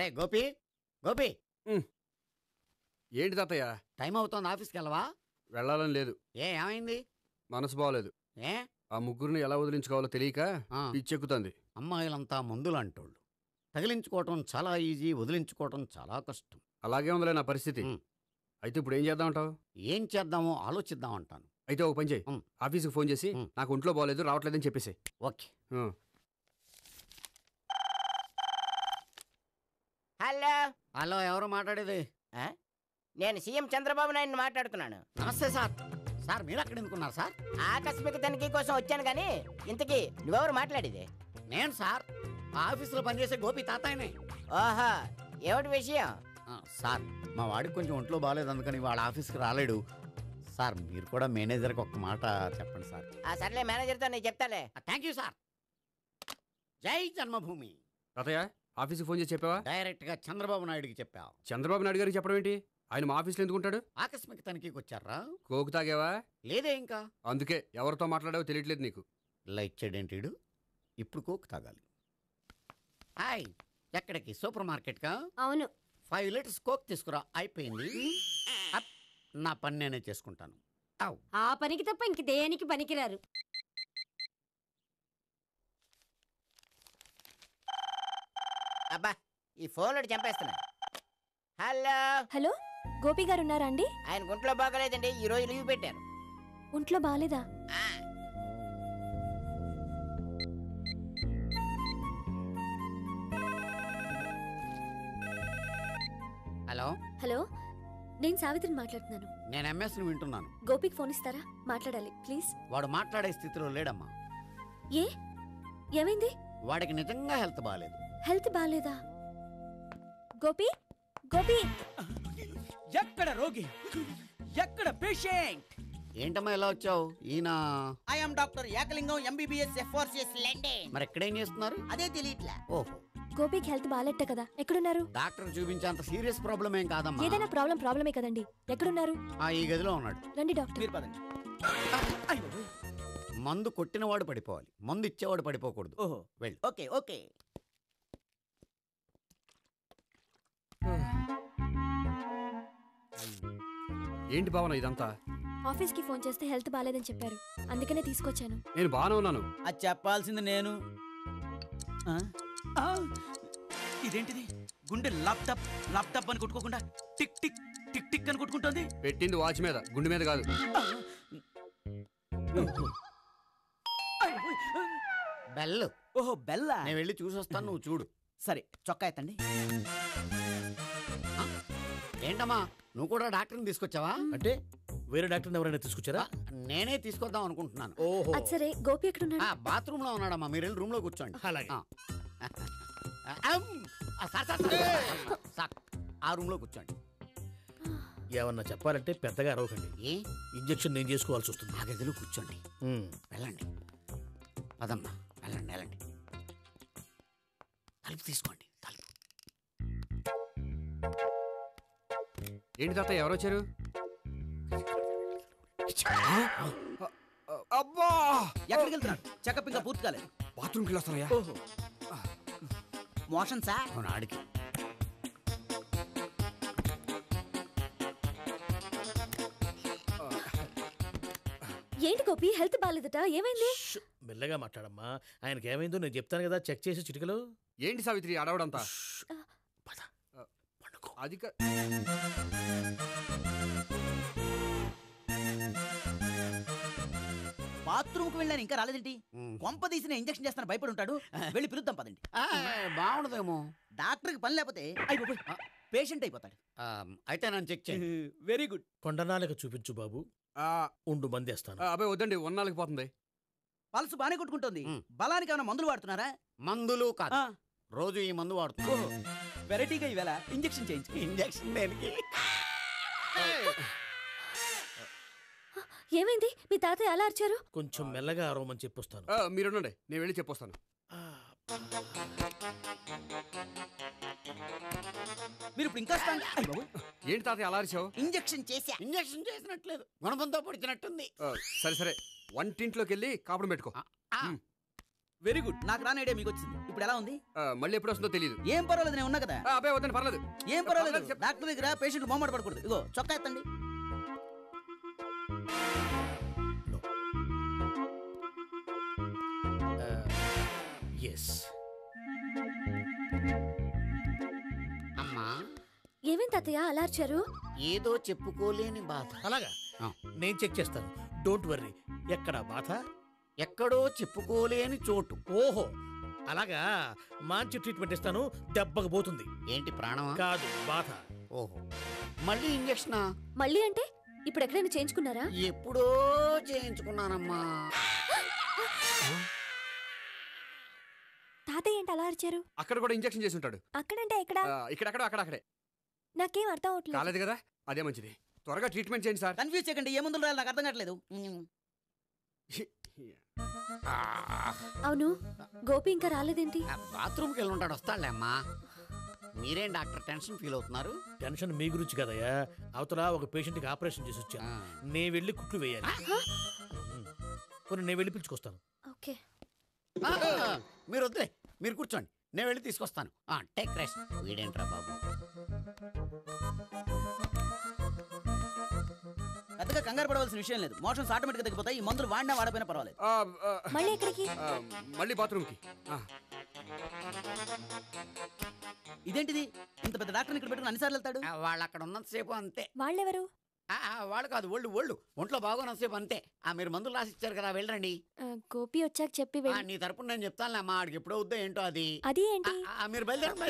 అరే గోపి, గోపి. ఏంటి తాతయ్య? టైం అవుతోంది, ఆఫీస్కి వెళ్ళవా? వెళ్ళాలని లేదు. ఏమైంది? మనసు బాగోలేదు. ఏ ఆ ముగ్గురిని ఎలా వదిలించుకోవాలో తెలియక పిచ్చెక్కుతుంది. అమ్మాయిలంతా మందులాంటోళ్ళు. తగిలించుకోవటం చాలా ఈజీ, వదిలించుకోవటం చాలా కష్టం. అలాగే ఉందిలే నా పరిస్థితి. అయితే ఇప్పుడు ఏం చేద్దామంటావు? ఏం చేద్దామో ఆలోచిద్దామంటాను. అయితే ఒక పని చేయి, ఆఫీస్కి ఫోన్ చేసి నాకు ఒంట్లో బాగోలేదు రావట్లేదని చెప్పేసి. ఓకే. హలో హలో, ఎవరు మాట్లాడేది? నేను సీఎం చంద్రబాబు నాయుడు మాట్లాడుతున్నాను. నమస్తే సార్. సార్ మీరు అక్కడ ఎందుకున్నారు సార్? ఆకస్మిక తనిఖీ కోసం వచ్చాను కానీ ఇంతకీ నువ్వెవరు మాట్లాడేది? నేను సార్, ఆఫీసులో పనిచేసే గోపి తాతాయనే. ఓహో, ఏమిటి విషయం? సార్ మా వాడికి కొంచెం ఒంట్లో బాగాలేదు, అందుకని వాళ్ళ ఆఫీస్కి రాలేడు. సార్ మీరు కూడా మేనేజర్కి ఒక్క మాట చెప్పండి సార్. సర్లే, మేనేజర్తో నేను చెప్తాలే. Thank you sir. జై జన్మభూమి. తాతయ్య ఆఫీస్కి ఫోన్ చేసి చెప్పావా? డైరెక్ట్గా చంద్రబాబు నాయుడుకి చెప్పావు. చంద్రబాబు నాయుడు గారికి చెప్పడం ఏంటి? ఆయన మా ఆఫీస్లో ఎందుకుంటాడు? ఆకస్మిక తనిఖీకి వచ్చారా? కోకు తాగావా? లేదే ఇంకా. అందుకే ఎవరితో మాట్లాడావో తెలియట్లేదు నీకు. లైట్ చేయడేంటిడు, ఇప్పుడు కోక్ తాగాలి. హాయ్, ఎక్కడికి? సూపర్ మార్కెట్కా? అవును. 5 లీటర్స్ కోక్ తీసుకురా. అయిపోయింది. నా పని నేనే చేసుకుంటాను. ఆ పనికి తప్ప ఇంక దేనికి పనికిరారు. అబ్బా, ఈ ఫోన్లో చంపేస్తున్నా. హలో హలో, గోపి గారు ఉన్నారా అండి? ఆయన ఒంట్లో బాగలేదండి, ఈ రోజు లీవ్ పెట్టారు. ఒంట్లో బాగాలేదా? హలో హలో, నేను సావిత్రిని మాట్లాడుతున్నాను. నేను ఎంఎస్ని వింటున్నాను. గోపికి ఫోన్ ఇస్తారా? మాట్లాడాలి ప్లీజ్. వాడు మాట్లాడే స్థితిలో లేడమ్మా. ఏ ఏమైంది? వాడికి నిజంగా హెల్త్ బాగాలేదు. హెల్త్ బాగాలేదా? గోపి, గోపి. ఎక్కడ రోగి, ఎక్కడ పేషెంట్? ఏంటమ్మా ఎలా వచ్చావు? ఈయన I am doctor Ekalingam, MBBS, FRCS London. మరి ఎక్కడేం చేస్తున్నారు? అదే తెలియట్లా. ఓహో, గోపికి హెల్త్ బాగాలెట్ట కదా, ఎక్కడున్నారు? డాక్టర్ చూపించేంత సీరియస్ ప్రాబ్లం ఏం కాదమ్మా. ఏదైనా ప్రాబ్లమే కదండి. ఎక్కడున్నారు? ఈ గదిలో ఉన్నాడు. రండి డాక్టర్. మీరు పదండి. మందు కొట్టినవాడు పడిపోవాలి, మందు ఇచ్చేవాడు పడిపోకూడదు. ఓహో, వెళ్ళు. Okay okay. ఏంటి భావన ఇదంతా? ఆఫీస్కి ఫోన్ చేస్తే హెల్త్ బాగాలేదని చెప్పారు, అందుకనే తీసుకొచ్చాను. నేను బాగానే ఉన్నాను. అది చెప్పాల్సింది నేను. ఇదేంటిది? గుండె ల్యాప్టాప్ ల్యాప్టాప్ అని కొట్టుకోకుండా టిక్ టిక్ టిక్ టిక్ అని కొట్టుకుంటోంది. పెట్టింది వాచ్ మీద, గుండె మీద కాదు. బెల్. ఓహో, బెల్లా. నేను వెళ్ళి చూసొస్తాను, నువ్వు చూడు. సరే, చొక్కా ఎత్తండి. ఏంటమ్మా, నువ్వు కూడా డాక్టర్ని తీసుకొచ్చావా? అంటే వేరే డాక్టర్ని ఎవరైనా తీసుకొచ్చారా? నేనే తీసుకొద్దాం అనుకుంటున్నాను. ఓహో, సరే. గోపి ఎక్కడున్నాడు? బాత్రూమ్ లో ఉన్నాడమ్మా, మీరు వెళ్ళి రూమ్ లో కూర్చోండి. అలాగే. ఆ రూమ్ లో కూర్చోండి. ఏమన్నా చెప్పాలంటే పెద్దగా అరవకండి. ఏ ఇంజెక్షన్ నేను చేసుకోవాల్సి వస్తుంది. ఆ గదిలో కూర్చోండి. వెళ్ళండి, పదమ్మా, వెళ్ళండి వెళ్ళండి. తలుపు తీసుకోండి, తలుపు. ఏంటి తాత ఎవరు వచ్చారు? అబ్బా, ఎక్కడికి వెళ్తున్నాడు? చెకప్ ఇంకా పూర్తి కాలేదు. బాత్రూమ్కి వెళ్ళొస్తానయ్యా. ఓహో, మోషన్ సార్. అవును, ఆడికి. ఏంటి గోపి, హెల్త్ బాగాలేదట, ఏమైంది? మెల్లగా మాట్లాడమ్మా. ఆయనకి ఏమైందో నేను చెప్తాను కదా, చెక్ చేసి చిటికలో. ఏంటి సావిత్రి అడవడంతా? అది బాత్రూమ్ కు వెళ్ళాను, ఇంకా రాలేదేంటి? కొంప తీసిన ఇంజక్షన్ చేస్తాను భయపడి ఉంటాడు. వెళ్ళి పిలుద్దాం పదండి. బాగుండదేమో. డాక్టర్కి పని లేకపోతే పేషెంట్ అయిపోతాడు. అయితే నన్ను చెక్ చేయండి. Very good. కొండనాలకు చూపించు బాబు. ఉండు మందేస్తాను. అబ్బాయి వద్దండి, ఉన్నాళ్ళకి పోతుంది. పల్సు బానే కొట్టుకుంటుంది. బలానికి ఏమైనా మందులు వాడుతున్నారా? మందులు కాదు, రోజు ఈ మందు వాడుతున్నా. వెరైటీగా ఈవేళ ఇంజక్షన్ చేయించు. ఇంజక్షన్ దేనికి? ఏమైంది? మీ తాతయ్య అలా అరిచారు? కొంచెం మెల్లగా అరవమని చెప్పొస్తాను. మీరుండండి, నేను వెళ్ళి చెప్పొస్తాను. మీరు ఇప్పుడు ఇంకా ఏంటి తాతయ్య అలా అరిచావు? ఇంజక్షన్ చేసా. ఇంజక్షన్ చేసినట్లేదు, గుణపంతో పొడిచినట్టుంది. సరే సరే, వంటింట్లోకి వెళ్ళి కాపురం పెట్టుకో. Very good. నాకు రాని ఐడియా మీకు వచ్చింది. ఇప్పుడు ఎలా ఉంది? మళ్ళీ ఎప్పుడు వస్తుందో తెలియదు. ఏం పర్వాలేదు, నేను ఉన్నా కదా. అబ్బాయి వద్దని పర్లేదు. ఏం పర్వాలేదు. డాక్టర్ దగ్గర పేషెంట్ మొహమాట పడకూడదు. ఇగో చొక్కా ఎత్తండి. ఎస్. అమ్మా ఏమేం తాతయ్య అలా అరిచారు? ఏదో చెప్పుకోలేని బాధ. అలాగా ఆ. నేను చెక్ చేస్తాను. Don't worry. ఎక్కడ బాధ? ఎక్కడో చెప్పుకోలేని చోటు. ఓహో అలాగా. మంచి ట్రీట్మెంట్ ఇస్తాను, దెబ్బకు పోతుంది. ఏంటి ప్రాణమా? కాదు, బాధ. ఓహో మళ్ళీ ఇంజక్షనా? మళ్ళీ అంటే ఇప్పుడు ఎక్కడైనా చేయించుకున్నారా? ఎప్పుడో చేయించుకున్నానమ్మా. తాతయ్య ఏంటి అలా అరిచారు? అక్కడ కూడా ఇంజెక్షన్ చేసి ఉంటాడు. అక్కడంటే ఎక్కడ? ఇక్కడ అక్కడే నాకేం అర్థం అవట్లేదు. కాలేదు కదా, అదే మంచిది. త్వరగా ట్రీట్మెంట్ చేయండి సార్. కన్ఫ్యూజ్ చేయకండి. ఏ మందులు రాయాలి నాకు అర్థం కావట్లేదు. అవును, గోపి ఇంకా రాలేదేంటి? బాత్రూమ్కి వెళ్ళి ఉంటాడు, వస్తాడులే అమ్మా. మీరేం డాక్టర్ టెన్షన్ ఫీల్ అవుతున్నారు? టెన్షన్ మీ గురించి కదయ్యా. అవతల ఒక పేషెంట్కి ఆపరేషన్ చేసి వచ్చాను. నేను వెళ్ళి కుట్లు వేయాలి. కొన్ని నేను వెళ్ళి పిలుచుకొస్తాను. ఓకే. మీరు వద్దులే, మీరు కూర్చోండి, నేను వెళ్ళి తీసుకొస్తాను. Take rest. వీడేంట్రా బాబు. పెద్దగా కంగారు పడవలసిన విషయం లేదు. మోషన్స్ ఆటోమేటిక్గా తగ్గిపోతాయి. ఈ మందులు వాడినా వాడపోయినా పర్వాలేదు. మళ్ళీ ఎక్కడికి? మళ్ళీ బాత్రూమ్కి. ఇదేంటిది? ఇంత పెద్ద డాక్టర్ని ఇక్కడ పెట్టుకుని అన్నిసార్లు వెళ్తాడు? వాళ్ళు అక్కడ ఉన్నంతసేపు అంతే. వాళ్ళెవరు? వాళ్ళు కాదు, ఒళ్ళు ఒంట్లో బాగోనంతసేపు అంతే. మీరు మందులు రాసి ఇచ్చారు కదా, వెళ్ళండి. గోపి వచ్చాక చెప్పి నీ తరపున నేను చెప్తానులే అమ్మా. ఆడికి ఎప్పుడో వద్దో ఏంటో అది. అది ఏంటి? మీరు బయలుదేరండి.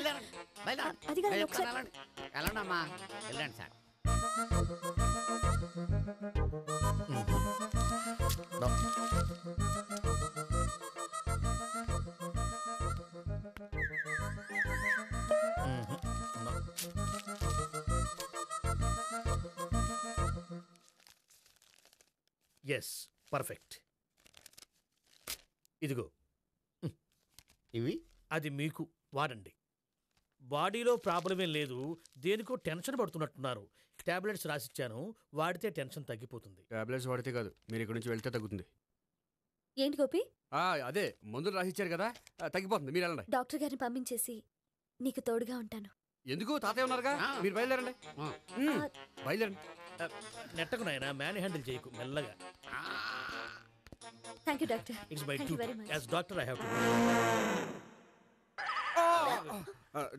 అది కాదు, నేను ఒకసారి- చెప్తాను, వెళ్ళండి అమ్మా, వెళ్ళండి సార్. Yes, perfect. ఇదిగో ఇవి అది మీకు వాడండి. బాడీలో ప్రాబ్లం ఏం లేదు, దేనికో టెన్షన్ పడుతున్నట్టున్నారు. టాబ్లెట్స్ రాసిచ్చాను, వాడితే టెన్షన్ తగ్గిపోతుంది. టాబ్లెట్స్ వాడితే కాదు, మీరు ఇక్కడ నుంచి వెళ్తే తగ్గుతుంది. ఏంటి గోపి? అదే మందులు రాసిచ్చారు కదా, తగ్గిపోతుంది. మీరు వెళ్ళండి. డాక్టర్ గారిని పంపించేసి నీకు తోడుగా ఉంటాను. ఎందుకు? తాతయ్య ఉన్నారుగా, మీరు బయలుదేరండి. బయలుదేరండి. నెట్టకు నాయనా, మ్యాన్ హ్యాండిల్ చేయకు, మెల్లగా. Thank you doctor. It's my Thank you duty very much. As doctor. I have to.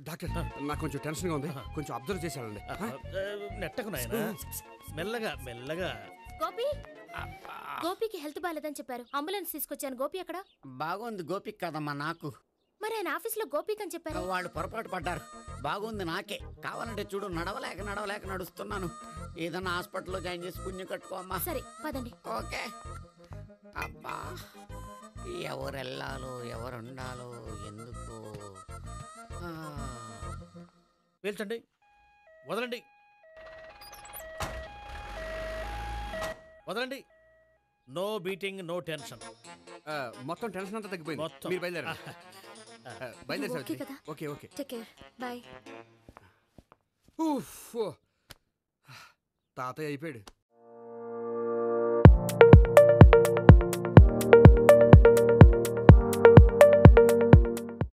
Doctor, నాకు కొంచెం టెన్షన్గా ఉంది, కొంచెం అబ్జర్వ్ చేసేయాలండి. నెట్టకు నాయనా, మెల్లగా మెల్లగా. గోపి, గోపికి హెల్త్ బాలేదని చెప్పారు. అంబులెన్స్ తీసుకొచ్చాను. గోపి అక్కడ? బాగుంది గోపిక్ కదమ్మా నాకు. మరి ఆయన ఆఫీస్లో గోపిక్ అని చెప్పారు. వాళ్ళు పొరపాటు పడ్డారు. బాగుంది నాకే. కావాలంటే చూడు, నడవలేక నడుస్తున్నాను. ఏదన్నా హాస్పిటల్లో జాయిన్ చేసి పుణ్యం కట్టుకో అమ్మా. సరే పదండి. ఓకే. అబ్బా, ఎవరు వెళ్ళాలో ఎవరు ఉండాలో ఎందుకు. పేల్చండి, వదలండి, వదలండి. No beating, no tension. మొత్తం టెన్షన్ అంతా తగ్గిపోయింది. మొత్తం. మీరు బయలుదేరండి. బయలుదేరి ఓకే కదా? Okay okay. Take care. Bye. తాతయ్య అయిపోయాడు.